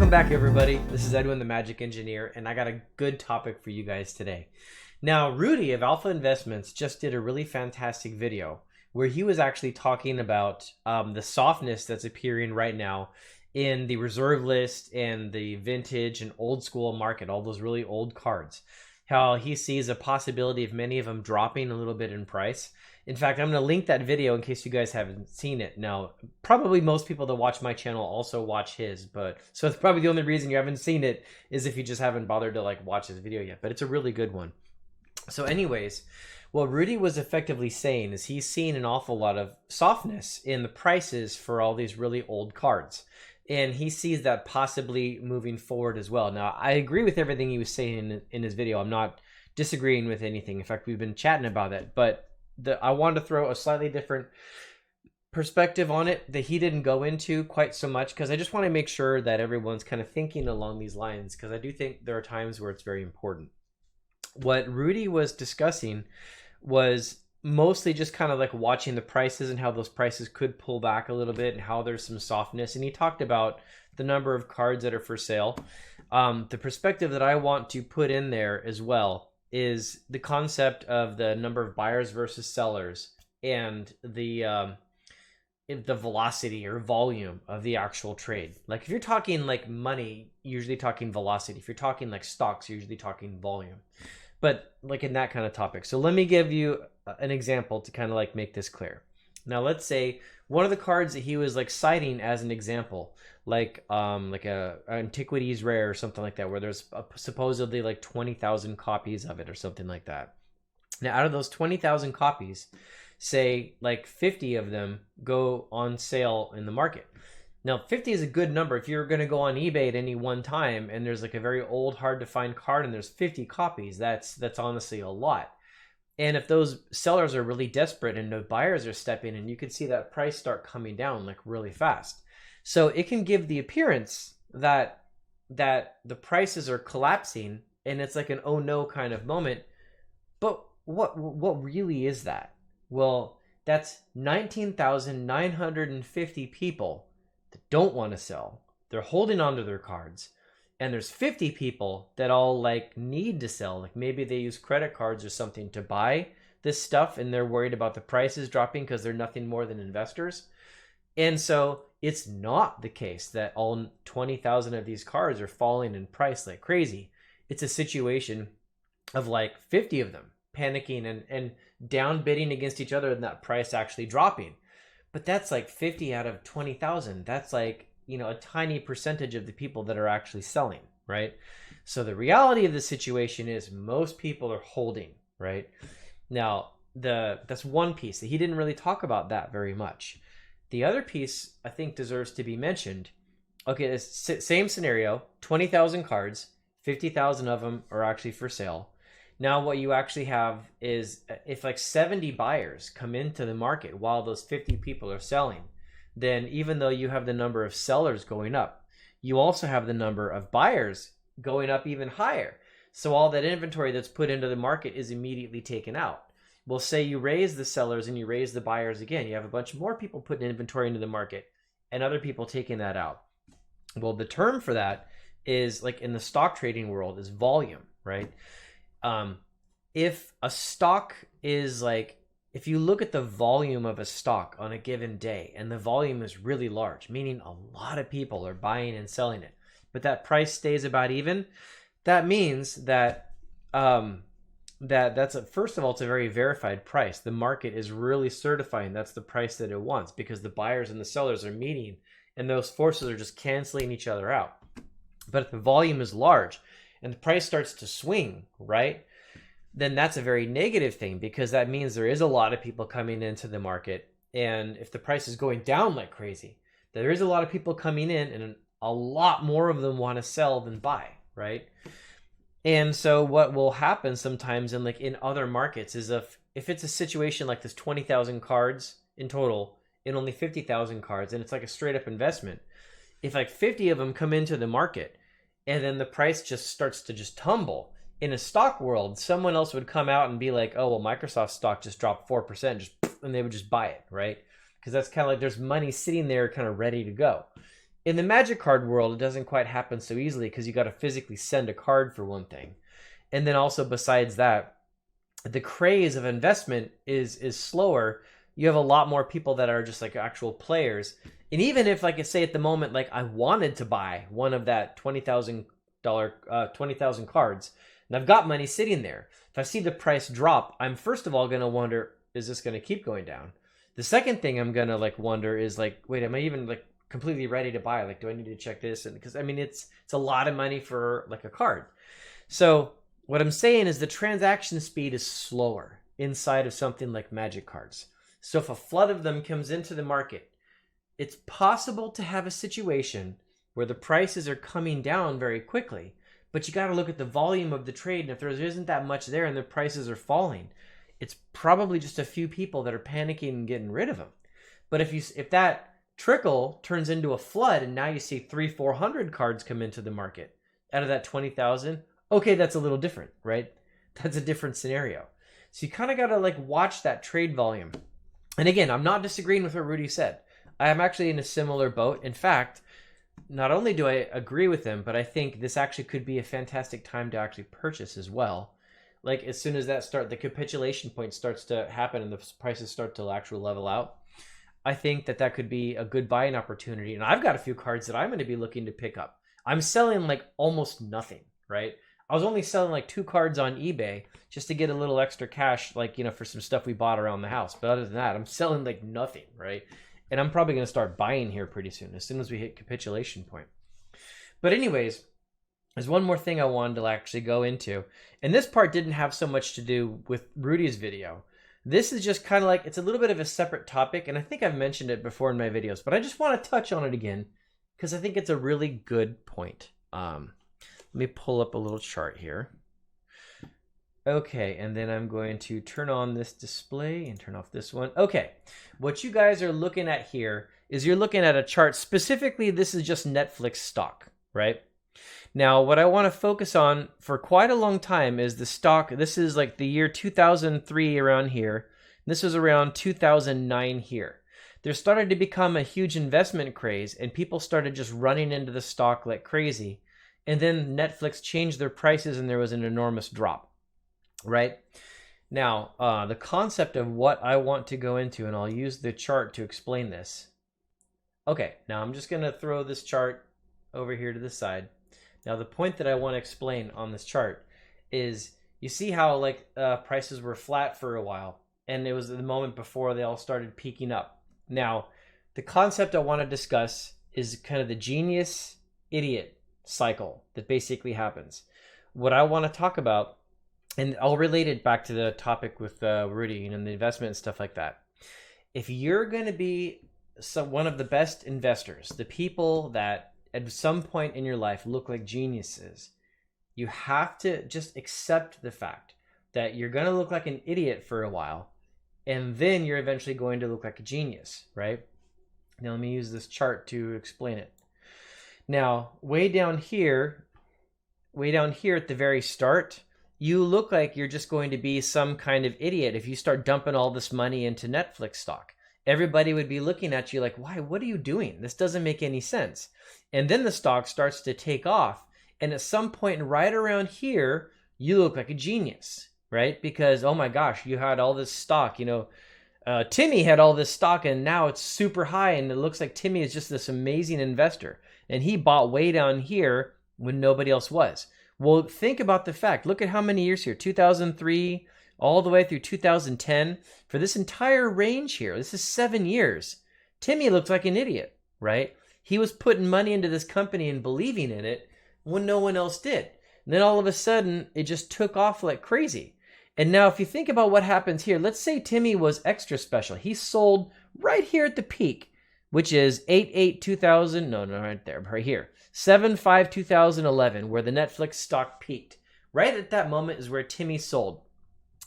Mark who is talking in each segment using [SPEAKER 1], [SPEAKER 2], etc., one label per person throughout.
[SPEAKER 1] Welcome back, everybody. This is Edwin, the Magic Engineer, and I got a good topic for you guys today. Now, Rudy of Alpha Investments just did a really fantastic video where he was actually talking about the softness that's appearing right now in the reserve list and the vintage and old school market, all those really old cards. How he sees a possibility of many of them dropping a little bit in price. In fact, I'm going to link that video in case you guys haven't seen it. Now, probably most people that watch my channel also watch his, but so it's probably the only reason you haven't seen it is if you just haven't bothered to like watch his video yet, but it's a really good one. So anyways, what Rudy was effectively saying is he's seen an awful lot of softness in the prices for all these really old cards. And he sees that possibly moving forward as well. Now, I agree with everything he was saying in his video. I'm not disagreeing with anything. In fact, we've been chatting about it, but I wanted to throw a slightly different perspective on it that he didn't go into quite so much, because I just want to make sure that everyone's kind of thinking along these lines, because I do think there are times where it's very important. What Rudy was discussing was mostly just kind of like watching the prices and how those prices could pull back a little bit and how there's some softness. And he talked about the number of cards that are for sale. The perspective that I want to put in there as well is the concept of the number of buyers versus sellers and the velocity or volume of the actual trade. Like if you're talking like money, you're usually talking velocity. If you're talking like stocks, you're usually talking volume. But like in that kind of topic. So let me give you an example to kind of like make this clear. Now let's say one of the cards that he was like citing as an example, like a antiquities rare or something like that, where there's supposedly like 20,000 copies of it or something like that. Now out of those 20,000 copies, say like 50 of them go on sale in the market. Now 50 is a good number. If you're going to go on eBay at any one time and there's like a very old, hard to find card and there's 50 copies, that's honestly a lot. And if those sellers are really desperate and no buyers are stepping in, you can see that price start coming down like really fast. So it can give the appearance that the prices are collapsing and it's like an oh no kind of moment. But what really is that? Well, that's 19,950 people that don't want to sell. They're holding on to their cards. And there's 50 people that all like need to sell. Like maybe they use credit cards or something to buy this stuff and they're worried about the prices dropping because they're nothing more than investors. And so it's not the case that all 20,000 of these cards are falling in price like crazy. It's a situation of like 50 of them panicking and down bidding against each other and that price actually dropping. But that's like 50 out of 20,000. That's like, you know, a tiny percentage of the people that are actually selling, right? So the reality of the situation is most people are holding, right? Now, that's one piece. He didn't really talk about that very much. The other piece I think deserves to be mentioned. Okay, same scenario, 20,000 cards, 50,000 of them are actually for sale. Now what you actually have is if like 70 buyers come into the market while those 50 people are selling, then even though you have the number of sellers going up, you also have the number of buyers going up even higher. So all that inventory that's put into the market is immediately taken out. Well, say you raise the sellers and you raise the buyers again, you have a bunch more people putting inventory into the market and other people taking that out. Well, the term for that is like in the stock trading world is volume, right? If a stock is like, if you look at the volume of a stock on a given day and the volume is really large, meaning a lot of people are buying and selling it, but that price stays about even, that means that first of all, it's a very verified price. The market is really certifying that's the price that it wants because the buyers and the sellers are meeting and those forces are just canceling each other out. But if the volume is large and the price starts to swing, right? Then that's a very negative thing because that means there is a lot of people coming into the market. And if the price is going down like crazy, there is a lot of people coming in and a lot more of them want to sell than buy, right? And so what will happen sometimes in other markets is if it's a situation like this 20,000 cards in total and only 50,000 cards and it's like a straight up investment, if like 50 of them come into the market and then the price just starts to just tumble, in a stock world, someone else would come out and be like, oh, well, Microsoft stock just dropped 4%, and they would just buy it, right? Because that's kind of like there's money sitting there kind of ready to go. In the Magic card world, it doesn't quite happen so easily because you got to physically send a card for one thing. And then also besides that, the craze of investment is slower. You have a lot more people that are just like actual players. And even if, like I say at the moment, like I wanted to buy one of that $20,000 cards, and I've got money sitting there. If I see the price drop, I'm first of all going to wonder, is this going to keep going down? The second thing I'm going to like wonder is like, wait, am I even like completely ready to buy? Like, do I need to check this? And because I mean, it's a lot of money for like a card. So what I'm saying is the transaction speed is slower inside of something like Magic cards. So if a flood of them comes into the market, it's possible to have a situation where the prices are coming down very quickly, but you got to look at the volume of the trade. And if there isn't that much there and the prices are falling, it's probably just a few people that are panicking and getting rid of them. But if that trickle turns into a flood and now you see 300-400 cards come into the market out of that 20,000, okay, that's a little different, right? That's a different scenario. So you kind of got to like watch that trade volume. And again, I'm not disagreeing with what Rudy said. I am actually in a similar boat. In fact, not only do I agree with him, but I think this actually could be a fantastic time to actually purchase as well. Like as soon as the capitulation point starts to happen and the prices start to actually level out, I think that could be a good buying opportunity. And I've got a few cards that I'm going to be looking to pick up. I'm selling like almost nothing, right? I was only selling like 2 cards on eBay just to get a little extra cash, like, you know, for some stuff we bought around the house. But other than that, I'm selling like nothing, right? And I'm probably going to start buying here pretty soon, as soon as we hit capitulation point. But anyways, there's one more thing I wanted to actually go into. And this part didn't have so much to do with Rudy's video. This is just kind of like, it's a little bit of a separate topic. And I think I've mentioned it before in my videos, but I just want to touch on it again because I think it's a really good point. Let me pull up a little chart here. Okay, and then I'm going to turn on this display and turn off this one. Okay, what you guys are looking at here is you're looking at a chart. Specifically, this is just Netflix stock, right? Now, what I want to focus on for quite a long time is the stock. This is like the year 2003 around here. This was around 2009 here. There started to become a huge investment craze, and people started just running into the stock like crazy. And then Netflix changed their prices and there was an enormous drop, right? Now, the concept of what I want to go into, and I'll use the chart to explain this. Okay, now I'm just going to throw this chart over here to the side. Now, the point that I want to explain on this chart is you see how like prices were flat for a while, and it was the moment before they all started peaking up. Now, the concept I want to discuss is kind of the genius idiot cycle that basically happens. What I want to talk about, and I'll relate it back to the topic with Rudy and the investment and stuff like that. If you're going to be one of the best investors, the people that at some point in your life look like geniuses, you have to just accept the fact that you're going to look like an idiot for a while, and then you're eventually going to look like a genius, right? Now let me use this chart to explain it. Now, way down here at the very start, you look like you're just going to be some kind of idiot if you start dumping all this money into Netflix stock. Everybody would be looking at you like, why? What are you doing? This doesn't make any sense. And then the stock starts to take off. And at some point right around here, you look like a genius, right? Because, oh my gosh, you had all this stock, you know, Timmy had all this stock and now it's super high and it looks like Timmy is just this amazing investor. And he bought way down here when nobody else was. Well, think about the fact. Look at how many years here. 2003 all the way through 2010. For this entire range here, this is 7 years. Timmy looked like an idiot, right? He was putting money into this company and believing in it when no one else did. And then all of a sudden, it just took off like crazy. And now if you think about what happens here, let's say Timmy was extra special. He sold right here at the peak, which is 8/8/2000, right there, right here, 7/5/2011, where the Netflix stock peaked. Right at that moment is where Timmy sold.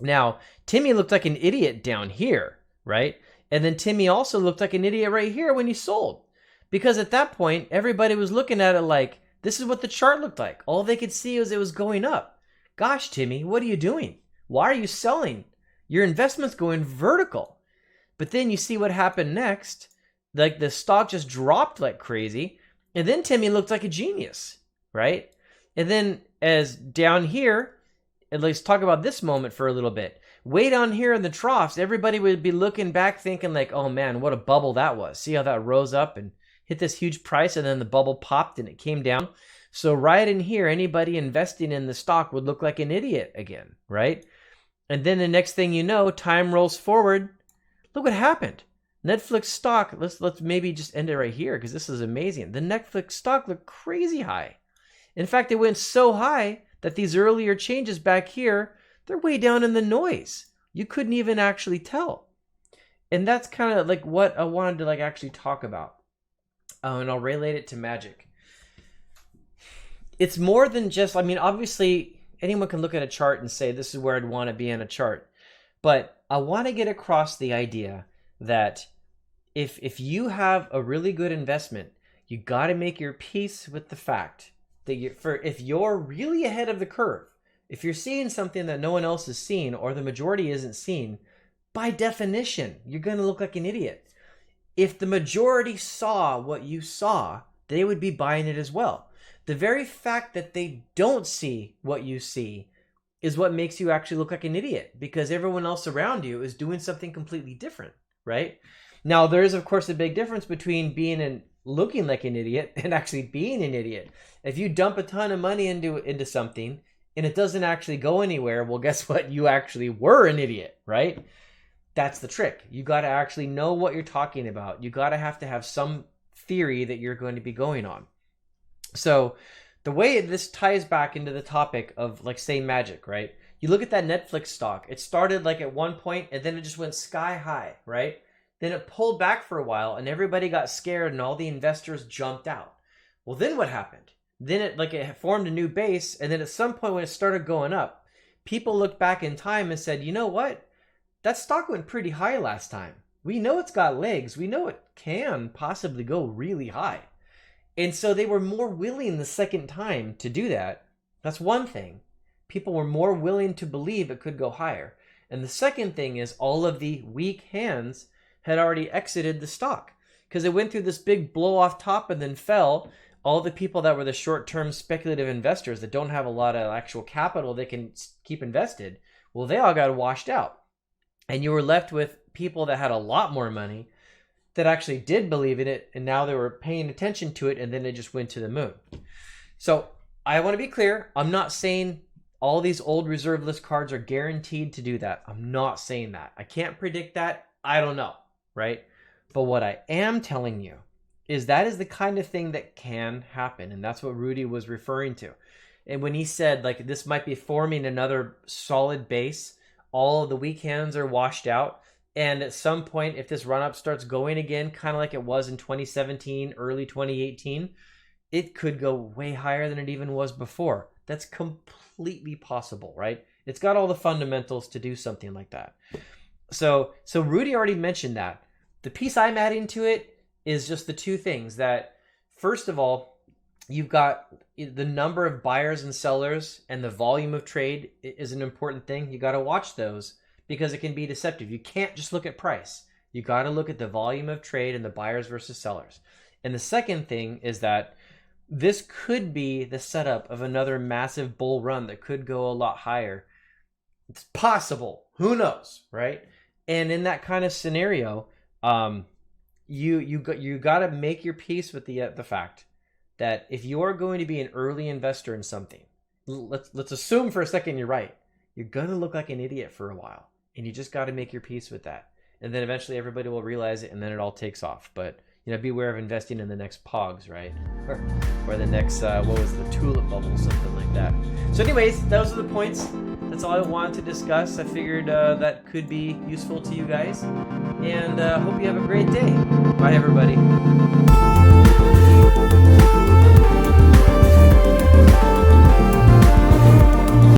[SPEAKER 1] Now, Timmy looked like an idiot down here, right? And then Timmy also looked like an idiot right here when he sold. Because at that point, everybody was looking at it like, this is what the chart looked like. All they could see was it was going up. Gosh, Timmy, what are you doing? Why are you selling? Your investment's going vertical. But then you see what happened next. Like the stock just dropped like crazy. And then Timmy looked like a genius, right? And then as down here, and let's talk about this moment for a little bit. Way down here in the troughs, everybody would be looking back thinking like, oh man, what a bubble that was. See how that rose up and hit this huge price, and then the bubble popped and it came down. So right in here, anybody investing in the stock would look like an idiot again, right? And then the next thing you know, time rolls forward. Look what happened. Netflix stock, let's maybe just end it right here because this is amazing. The Netflix stock looked crazy high. In fact, it went so high that these earlier changes back here, they're way down in the noise. You couldn't even actually tell. And that's kind of like what I wanted to like actually talk about. And I'll relate it to magic. It's more than just, I mean, obviously anyone can look at a chart and say, this is where I'd want to be in a chart. But I want to get across the idea that if you have a really good investment, you got to make your peace with the fact that if you're really ahead of the curve, if you're seeing something that no one else is seeing or the majority isn't seeing, by definition, you're going to look like an idiot. If the majority saw what you saw, they would be buying it as well. The very fact that they don't see what you see is what makes you actually look like an idiot, because everyone else around you is doing something completely different, right? Now, there is, of course, a big difference between being and looking like an idiot and actually being an idiot. If you dump a ton of money into something and it doesn't actually go anywhere, well, guess what? You actually were an idiot, right? That's the trick. You got to actually know what you're talking about. You got to have some theory that you're going to be going on. So the way this ties back into the topic of, like, say, magic, right? You look at that Netflix stock. It started like at one point and then it just went sky high, right? Then it pulled back for a while and everybody got scared and all the investors jumped out. Well, then what happened? Then it formed a new base, and then at some point when it started going up, people looked back in time and said, you know what? That stock went pretty high last time. We know it's got legs. We know it can possibly go really high. And so they were more willing the second time to do that. That's one thing. People were more willing to believe it could go higher. And the second thing is all of the weak hands had already exited the stock because it went through this big blow off top and then fell. All the people that were the short-term speculative investors that don't have a lot of actual capital they can keep invested, well, they all got washed out. And you were left with people that had a lot more money that actually did believe in it, and now they were paying attention to it, and then it just went to the moon. So I want to be clear. I'm not saying all these old reserve list cards are guaranteed to do that. I'm not saying that. I can't predict that. I don't know, right? But what I am telling you is that is the kind of thing that can happen. And that's what Rudy was referring to. And when he said, like, this might be forming another solid base, all of the weak hands are washed out. And at some point, if this run-up starts going again, kind of like it was in 2017, early 2018, it could go way higher than it even was before. That's completely possible, right? It's got all the fundamentals to do something like that. So Rudy already mentioned that. The piece I'm adding to it is just the two things that, first of all, you've got the number of buyers and sellers, and the volume of trade is an important thing. You got to watch those because it can be deceptive. You can't just look at price. You got to look at the volume of trade and the buyers versus sellers. And the second thing is that this could be the setup of another massive bull run that could go a lot higher. It's possible. Who knows, right? And in that kind of scenario, you got to make your peace with the fact that if you're going to be an early investor in something, let's assume for a second you're right. You're going to look like an idiot for a while, and you just got to make your peace with that. And then eventually everybody will realize it, and then it all takes off. But beware of investing in the next Pogs, right? Or the next the tulip bubble, something like that. So anyways, those are the points. That's all I wanted to discuss. I figured that could be useful to you guys. And hope you have a great day. Bye, everybody.